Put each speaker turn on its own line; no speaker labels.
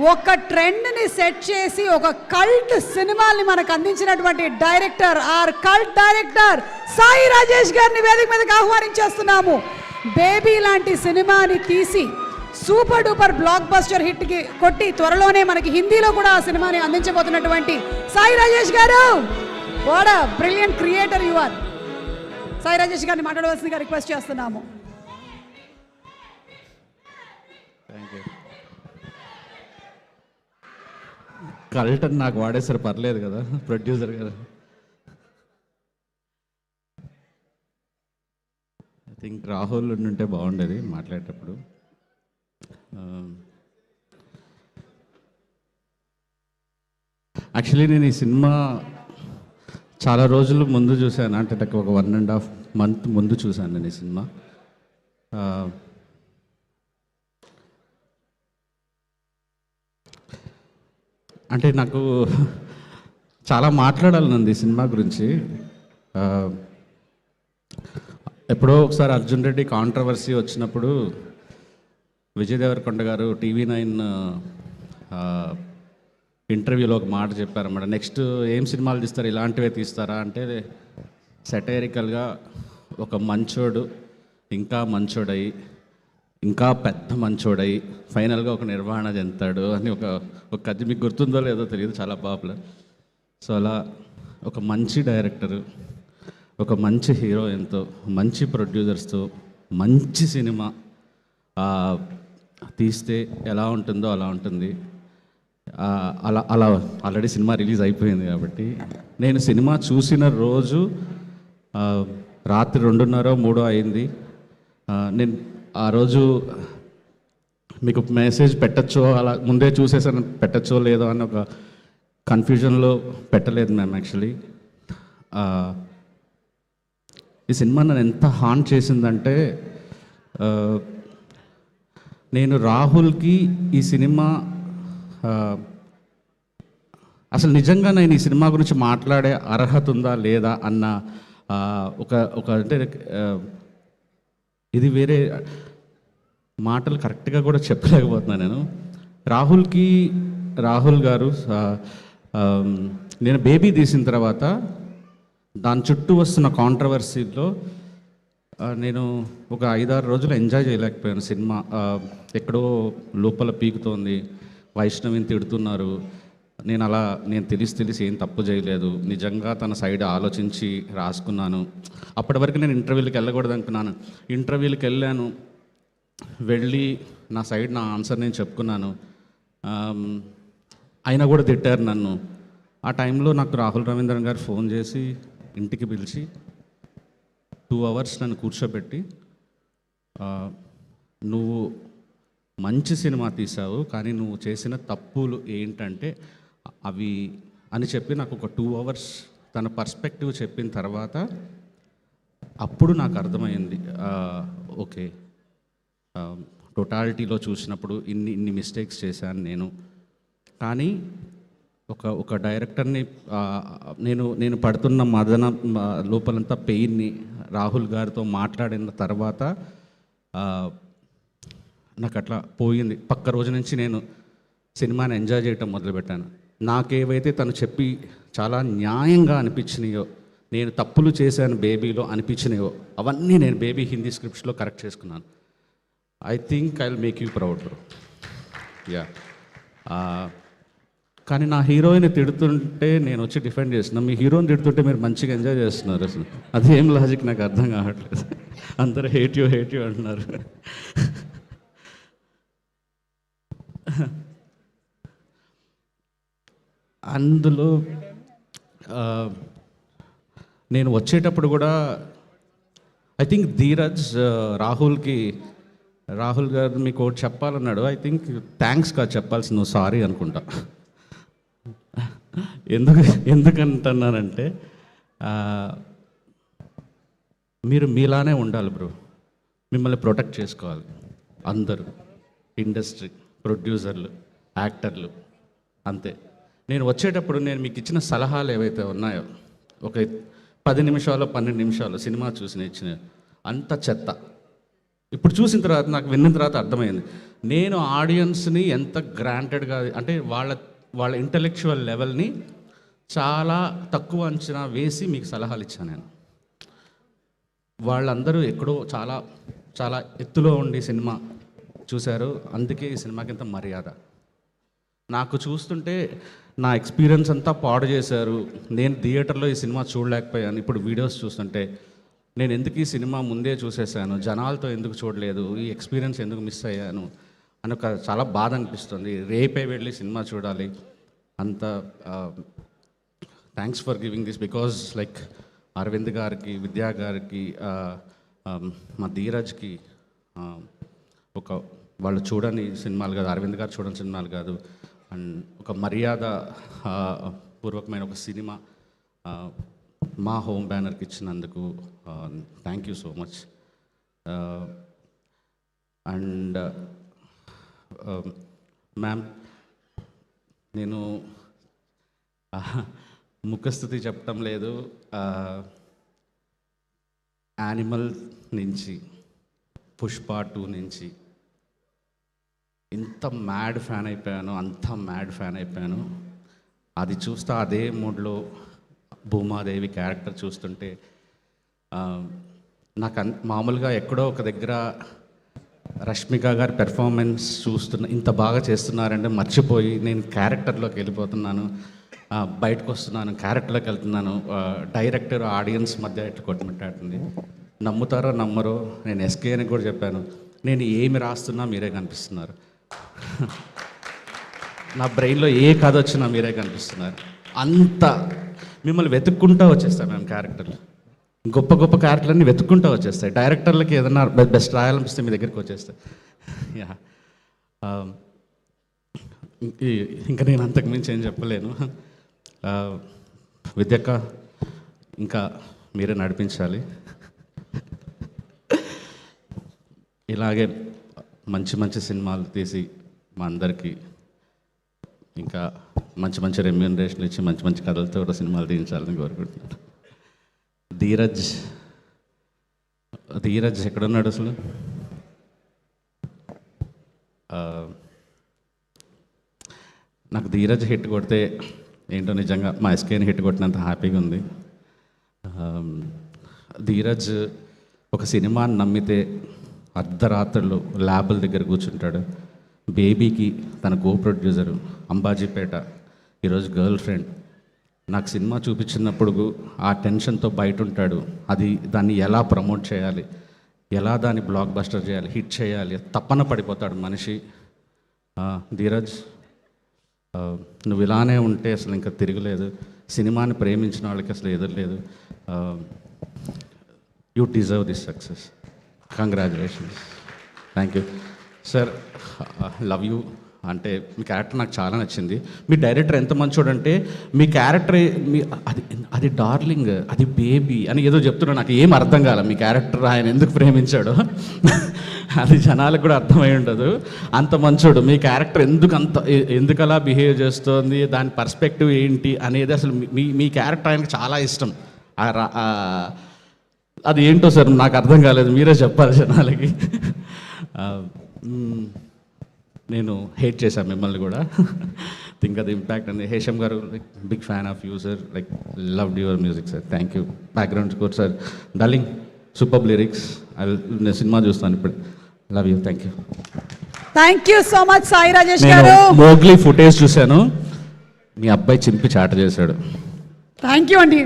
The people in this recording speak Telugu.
ఒక ట్రెండ్ని సెట్ చేసి ఒక కల్ట్ సినిమాల్ని మనకు అందించినటువంటి director or cult director Sai Rajesh గారిని వేదిక మీదకి ఆహ్వానించేస్తున్నాము. బేబీ లాంటి సినిమాని తీసి సూపర్ డూపర్ బ్లాక్ బస్టర్ హిట్కి కొట్టి త్వరలోనే మనకి హిందీలో కూడా ఆ సినిమాని అందించబోతున్నటువంటి సాయి రాజేష్ గారు, what a brilliant creator you are. Sai Rajesh గారిని మాట్లాడవలసిందిగా రిక్వెస్ట్ చేస్తున్నాము.
కల్ట్ అని నాకు వాడేసారు, పర్లేదు కదా ప్రొడ్యూసర్ గారు. ఐ థింక్ రాహుల్ ఉంటే బాగుండేది మాట్లాడేటప్పుడు. యాక్చువల్లీ నేను ఈ సినిమా చాలా రోజులు ముందు చూశాను, అంటే ఒక 1.5 month ముందు చూశాను నేను ఈ సినిమా. అంటే నాకు చాలా మాట్లాడాలనుంది ఈ సినిమా గురించి. ఎప్పుడో ఒకసారి అర్జున్ రెడ్డి కాంట్రవర్సీ వచ్చినప్పుడు విజయ్ దేవరకొండ గారు TV9 ఇంటర్వ్యూలో ఒక మాట చెప్పారన్నమాట. నెక్స్ట్ ఏం సినిమాలు తీస్తారు, ఇలాంటివే తీస్తారా అంటే, సెటైరికల్గా ఒక మంచోడు ఇంకా మంచోడయి ఇంకా పెద్ద మంచోడయి ఫైనల్గా ఒక నిర్వహణ చెందుతాడు అని ఒక కథ, మీకు గుర్తుందో లేదో తెలియదు, చాలా పాపులర్. సో అలా ఒక మంచి డైరెక్టరు, ఒక మంచి హీరోయిన్తో, మంచి ప్రొడ్యూసర్స్తో మంచి సినిమా తీస్తే ఎలా ఉంటుందో అలా ఉంటుంది. అలా ఆల్రెడీ సినిమా రిలీజ్ అయిపోయింది కాబట్టి నేను సినిమా చూసిన రోజు రాత్రి 2:30, 3 అయింది. నేను ఆ రోజు మీకు మెసేజ్ పెట్టచ్చో, అలా ముందే చూసేసాను పెట్టచ్చో లేదో అని ఒక కన్ఫ్యూజన్లో పెట్టలేదు మ్యామ్. యాక్చువల్లీ ఈ సినిమా నన్ను ఎంత హార్ట్ చేసిందంటే, నేను రాహుల్కి ఈ సినిమా అసలు నిజంగా నేను ఈ సినిమా గురించి మాట్లాడే అర్హత ఉందా లేదా అన్న ఒక అంటే ఇది వేరే మాటలు కరెక్ట్గా కూడా చెప్పలేకపోతున్నాను నేను. రాహుల్ గారు నేను బేబీ తీసిన తర్వాత దాని చుట్టూ వస్తున్న కాంట్రవర్సీలో నేను ఒక 5-6 రోజులు ఎంజాయ్ చేయలేకపోయాను. సినిమా ఎక్కడో లోపల పీకుతోంది, వైష్ణవిని తిడుతున్నారు. నేను తెలిసి ఏం తప్పు చేయలేదు, నిజంగా తన సైడ్ ఆలోచించి రాసుకున్నాను. అప్పటి వరకు నేను ఇంటర్వ్యూలకు వెళ్ళకూడదు అనుకున్నాను. ఇంటర్వ్యూలకు వెళ్ళి నా సైడ్ నా ఆన్సర్ నేను చెప్పుకున్నాను. అయినా కూడా తిట్టారు నన్ను. ఆ టైంలో నాకు రాహుల్ రవీంద్రన్ గారు ఫోన్ చేసి ఇంటికి పిలిచి 2 hours నన్ను కూర్చోబెట్టి, నువ్వు మంచి సినిమా తీసావు కానీ నువ్వు చేసిన తప్పులు ఏంటంటే అవి అని చెప్పి నాకు ఒక 2 hours తన పర్స్పెక్టివ్ చెప్పిన తర్వాత అప్పుడు నాకు అర్థమైంది, ఓకే టోటాలిటీలో చూసినప్పుడు ఇన్ని మిస్టేక్స్ చేశాను నేను. కానీ ఒక డైరెక్టర్ని నేను పడుతున్న మదన లోపలంతా పెయిన్ని రాహుల్ గారితో మాట్లాడిన తర్వాత నాకు అట్లా పోయింది. పక్క రోజు నుంచి నేను సినిమాని ఎంజాయ్ చేయటం మొదలుపెట్టాను. నాకేవైతే తను చెప్పి చాలా న్యాయంగా అనిపించినాయో, నేను తప్పులు చేశాను బేబీలో అనిపించినాయో, అవన్నీ నేను బేబీ హిందీ స్క్రిప్ట్స్లో కరెక్ట్ చేసుకున్నాను. I think I will make you proud bro. Yeah. కానీ నా హీరోయిన్ తిడుతుంటే నేను వచ్చి డిఫెండ్ చేస్తున్నాను, మీ హీరోని తిడుతుంటే మీరు మంచిగా ఎంజాయ్ చేస్తున్నారు. అసలు అదేం లాజిక్ నాకు అర్థం కావట్లేదు. అందరూ హేట్ యూ అంటున్నారు. అందులో నేను వచ్చేటప్పుడు కూడా ఐ థింక్ ధీరజ్ రాహుల్ గారు మీకు ఒకటి చెప్పాలన్నాడు. ఐ థింక్ థ్యాంక్స్ కాదు చెప్పాల్సి, నువ్వు సారీ అనుకుంటా. ఎందుకంటున్నానంటే మీరు మీలానే ఉండాలి బ్రో, మిమ్మల్ని ప్రొటెక్ట్ చేసుకోవాలి అందరూ, ఇండస్ట్రీ, ప్రొడ్యూసర్లు, యాక్టర్లు, అంతే. నేను వచ్చేటప్పుడు నేను మీకు ఇచ్చిన సలహాలు ఏవైతే ఉన్నాయో, ఒక 10 నిమిషాలు 12 నిమిషాలు సినిమా చూసి ఇచ్చిన అంత చెత్త. ఇప్పుడు చూసిన తర్వాత నాకు విన్న తర్వాత అర్థమైంది నేను ఆడియన్స్ని ఎంత గ్రాంటెడ్గా అంటే వాళ్ళ ఇంటలెక్చువల్ లెవెల్ని చాలా తక్కువ అంచనా వేసి మీకు సలహాలు ఇచ్చాను నేను. వాళ్ళందరూ ఎక్కడో చాలా చాలా ఎత్తులో ఉండి సినిమా చూశారు, అందుకే ఈ సినిమాకి ఇంత మర్యాద. నాకు చూస్తుంటే నా ఎక్స్పీరియన్స్ అంతా పాడు చేశారు, నేను థియేటర్లో ఈ సినిమా చూడలేకపోయాను. ఇప్పుడు వీడియోస్ చూస్తుంటే నేను ఎందుకు ఈ సినిమా ముందే చూసేసాను, జనాలతో ఎందుకు చూడలేదు, ఈ ఎక్స్పీరియన్స్ ఎందుకు మిస్ అయ్యాను అని ఒక చాలా బాధ అనిపిస్తుంది. రేపే వెళ్ళి సినిమా చూడాలి. అంత thanks for giving this because like Arvind గారికి, విద్యా గారికి, మా ధీరజ్కి ఒక వాళ్ళు చూడని సినిమాలు కాదు, అరవింద్ గారు చూడని సినిమాలు కాదు, అండ్ ఒక మర్యాద పూర్వకమైన ఒక సినిమా మా హోమ్ బ్యానర్కి ఇచ్చినందుకు thank you so much. And ma'am, నేను ముఖస్థుతి చెప్పటం లేదు, యానిమల్ నుంచి పుష్ప 2 నుంచి ఇంత మ్యాడ్ ఫ్యాన్ అయిపోయాను, అంత మ్యాడ్ ఫ్యాన్ అయిపోయాను. అది చూస్తా అదే మూడ్లో భూమాదేవి క్యారెక్టర్ చూస్తుంటే నాకు మామూలుగా ఎక్కడో ఒక దగ్గర రష్మిక గారి పెర్ఫార్మెన్స్ ఇంత బాగా చేస్తున్నారంటే మర్చిపోయి నేను క్యారెక్టర్లోకి వెళ్ళిపోతున్నాను, బయటకు వస్తున్నాను, క్యారెక్టర్లోకి వెళ్తున్నాను. డైరెక్టర్ ఆడియన్స్ మధ్య ఎట్లా కొట్టుమిట్టాడుతుంది. నమ్ముతారో నమ్మరో, నేను ఎస్కే అని కూడా చెప్పాను, నేను ఏమి రాస్తున్నా మీరే కనిపిస్తున్నారు, నా బ్రెయిన్లో ఏ కథ వచ్చినా మీరే కనిపిస్తున్నారు. అంత మిమ్మల్ని వెతుక్కుంటూ వచ్చేస్తాయి మేము క్యారెక్టర్లు, గొప్ప గొప్ప క్యారెక్టర్లన్నీ వెతుక్కుంటూ వచ్చేస్తాయి. డైరెక్టర్లకి ఏదైనా బెస్ట్ రాయాలనిపిస్తే మీ దగ్గరికి వచ్చేస్తాయి. యా, ఇంకా నేను అంతకుమించి ఏం చెప్పలేను. విద్యక్క, ఇంకా మీరే నడిపించాలి. ఇలాగే మంచి మంచి సినిమాలు తీసి మా అందరికీ ఇంకా మంచి మంచి రెమ్యూనరేషన్ ఇచ్చి మంచి మంచి కథలతో కూడా సినిమాలు తీయించాలని కోరుకుంటున్నాను. ధీరజ్ ఎక్కడున్నాడు అసలు? నాకు ధీరజ్ హిట్ కొడితే ఏంటో నిజంగా మా ఎస్కేని హిట్ కొట్టినంత హ్యాపీగా ఉంది. ధీరజ్ ఒక సినిమాని నమ్మితే అర్ధరాత్రులు ల్యాబుల దగ్గర కూర్చుంటాడు. బేబీకి తన కో ప్రొడ్యూసరు అంబాజీపేట, ఈరోజు గర్ల్ ఫ్రెండ్. నాకు సినిమా చూపించినప్పుడు ఆ టెన్షన్తో బయట ఉంటాడు. దాన్ని ఎలా ప్రమోట్ చేయాలి, ఎలా దాన్ని బ్లాక్ బస్టర్ చేయాలి, హిట్ చేయాలి, తప్పన పడిపోతాడు మనిషి. ధీరజ్, నువ్వు ఇలానే ఉంటే అసలు ఇంకా తిరగలేదు. సినిమాని ప్రేమించిన వాళ్ళకి అసలు ఎదురలేదు. You deserve this success. Congratulations. Thank you sir. Love you. అంటే మీ క్యారెక్టర్ నాకు చాలా నచ్చింది. మీ డైరెక్టర్ ఎంత మంచోడంటే మీ క్యారెక్టర్ అది డార్లింగ్, అది బేబీ అని ఏదో చెప్తున్నా, నాకు ఏం అర్థం కాలే మీ క్యారెక్టర్ ఆయన ఎందుకు ప్రేమించాడో. అది జనాలకు కూడా అర్థమై ఉండదు. అంత మంచోడు మీ క్యారెక్టర్ ఎందుకు అలా బిహేవ్ చేస్తుంది, దాని పర్స్పెక్టివ్ ఏంటి అనేది అసలు మీ క్యారెక్టర్ ఆయనకు చాలా ఇష్టం. అది ఏంటో సార్ నాకు అర్థం కాలేదు, మీరే చెప్పాలి జనాలకి. నేను హేట్ చేశాను మిమ్మల్ని కూడా. థింక్ అది ఇంపాక్ట్ అండి. హేషమ్ గారు, like big fan of you sir, like loved your music sir. Thank you. Background score sir, darling, super lyrics. నేను సినిమా చూస్తాను ఇప్పుడు. Love you. Thank you.
Thank you so much Sai Rajesh
నేను
గారు.
మోగ్లీ ఫుటేజ్ చూశాను, మీ అబ్బాయి చింపి చాట చేశాడు.
థ్యాంక్ యూ అండి.